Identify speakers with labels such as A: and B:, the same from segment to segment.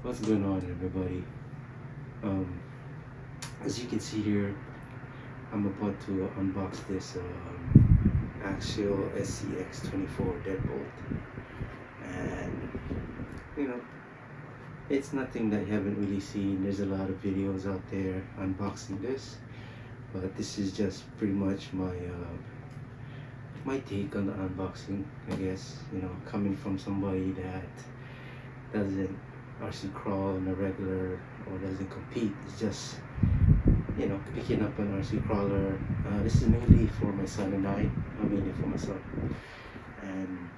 A: What's going on, everybody? As you can see here, I'm about to unbox this Axial SCX24 Deadbolt, and you know, it's nothing that you haven't really seen. There's a lot of videos out there unboxing this, but this is just pretty much my take on the unboxing, I guess. Coming from somebody that doesn't RC crawl on a regular or doesn't compete. It's just picking up an RC crawler. This is mainly for my son and I. Mainly for my son, and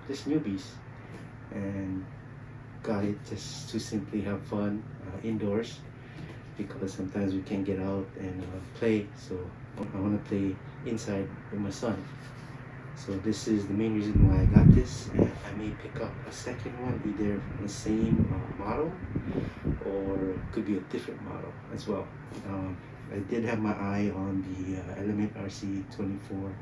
A: just newbies, and got it just to simply have fun indoors, because sometimes we can't get out and play. So I want to play inside with my son. So this is the main reason why I got this, and I may pick up a second one, either the same model or could be a different model as well. I did have my eye on the Element RC24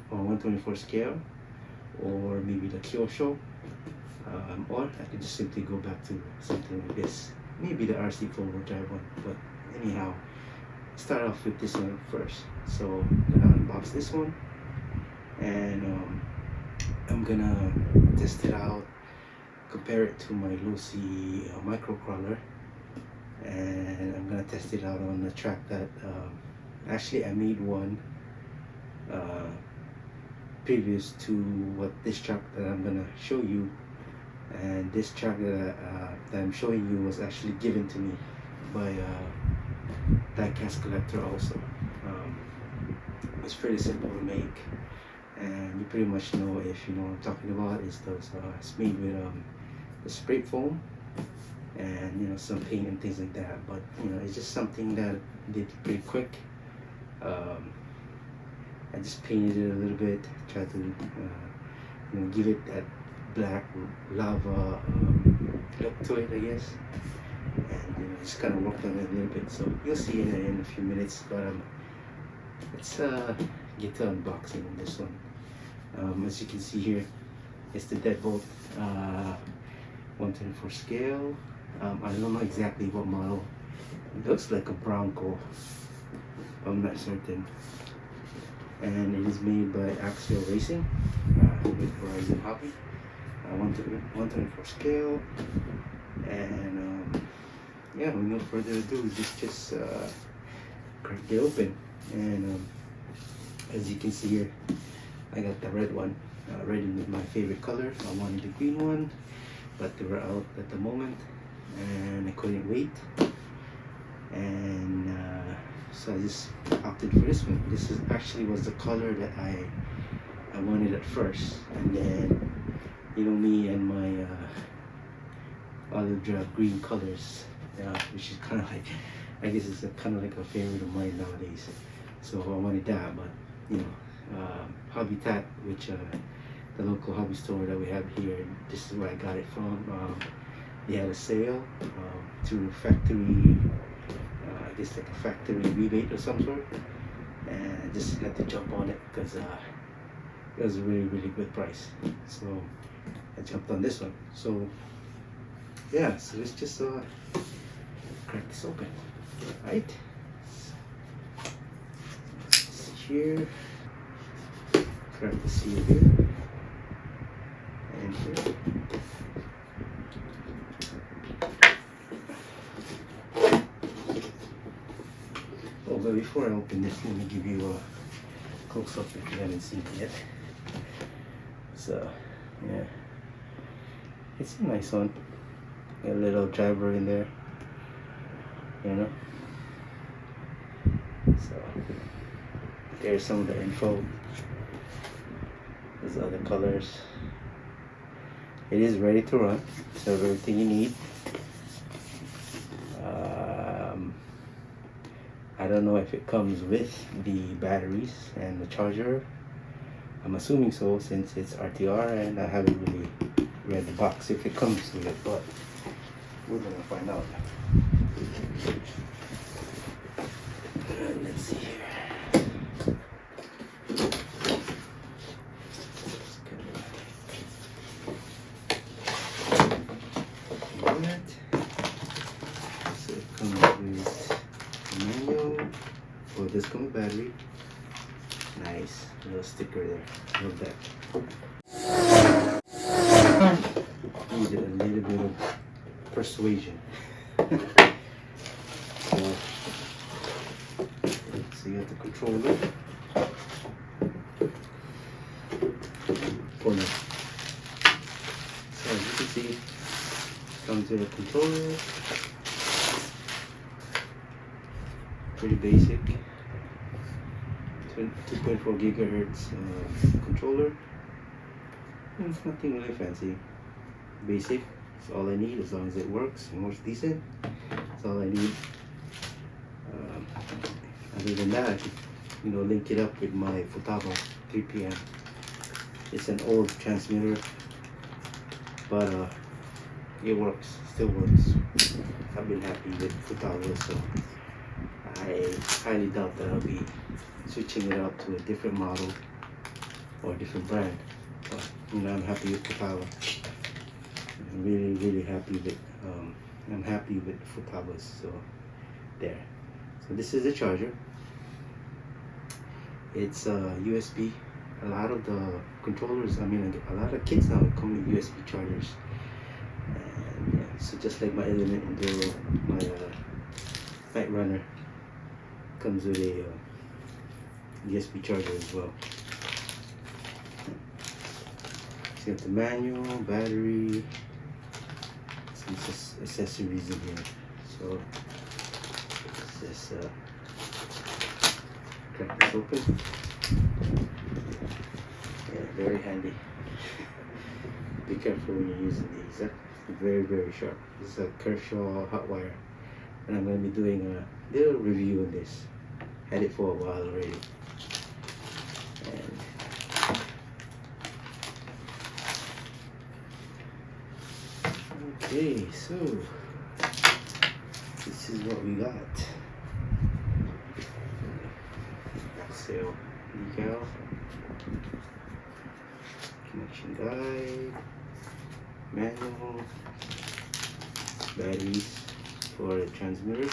A: 124 scale, or maybe the Kyosho, or I could just simply go back to something like this, maybe the RC4 drive one. But anyhow, start off with this one first. So I'm gonna unbox this one, and I'm gonna test it out, compare it to my Lucy micro crawler, and I'm gonna test it out on the track that actually I made one previous to what this track that I'm gonna show you. And this track that I'm showing you was actually given to me by a diecast collector also. It's pretty simple to make, and you pretty much know, if you know what I'm talking about. It's made with the spray foam and some paint and things like that. But it's just something that I did pretty quick. I just painted it a little bit, tried to give it that black lava look to it, I guess, and just kind of worked on it a little bit. So you'll see it in a few minutes. But let's get to unboxing on this one. As you can see here, it's the Deadbolt 124 scale. I don't know exactly what model. It looks like a Bronco, I'm not certain. And it is made by Axial Racing with Horizon Hobby. 124 scale. And yeah, with no further ado, just crack it open. And as you can see here, I got the red one. Red is my favorite color. I wanted the green one, but they were out at the moment, and I couldn't wait. And so I just opted for this one. This was the color that I wanted at first, and then me and my olive drab green colors, which is kind of like, I guess it's kind of like a favorite of mine nowadays. So I wanted that, but Habitat, which the local hobby store that we have here, this is where I got it from. They had a sale through factory, I guess like a factory rebate or some sort, and I just had to jump on it because it was a really, really good price. So I jumped on this one. So yeah, so let's just crack this open. Right, here, crack the seal here, and here. Oh, but before I open this, let me give you a close-up if you haven't seen it yet. So yeah, it's a nice one. Got a little driver in there, so there's some of the info. There's other colors. It is ready to run, so everything you need. I don't know if it comes with the batteries and the charger. I'm assuming so, since it's RTR, and I haven't really read the box if it comes with it, but we're gonna find out. Let's see here. come with battery. Nice little sticker there. Love that. Needed a little bit of persuasion. So you got the controller. For me. So as you can see, comes with a controller. Pretty basic. 2.4 gigahertz controller. Nothing really fancy. Basic. That's all I need, as long as it works and works decent. That's all I need. Other than that, I could, link it up with my Futaba 3PM. It's an old transmitter, but it works, still works. I've been happy with Futaba, so I highly doubt that I'll be switching it out to a different model or a different brand. But I'm happy with Futaba. I'm really happy with Futabas. So there. So this is the charger. It's USB. A lot of the controllers, a lot of kits now come with USB chargers. And yeah, so just like my Element Enduro, my Night Runner comes with a USB charger as well. So you got the manual, battery, some accessories in here. So let's just crack this open. Yeah, very handy. Be careful when you're using these. Very sharp. This is a Kershaw hot wire, and I'm going to be doing a little review on this. Had it for a while already. And okay, so this is what we got. Axial decal, connection guide, manual, batteries for the transmitter,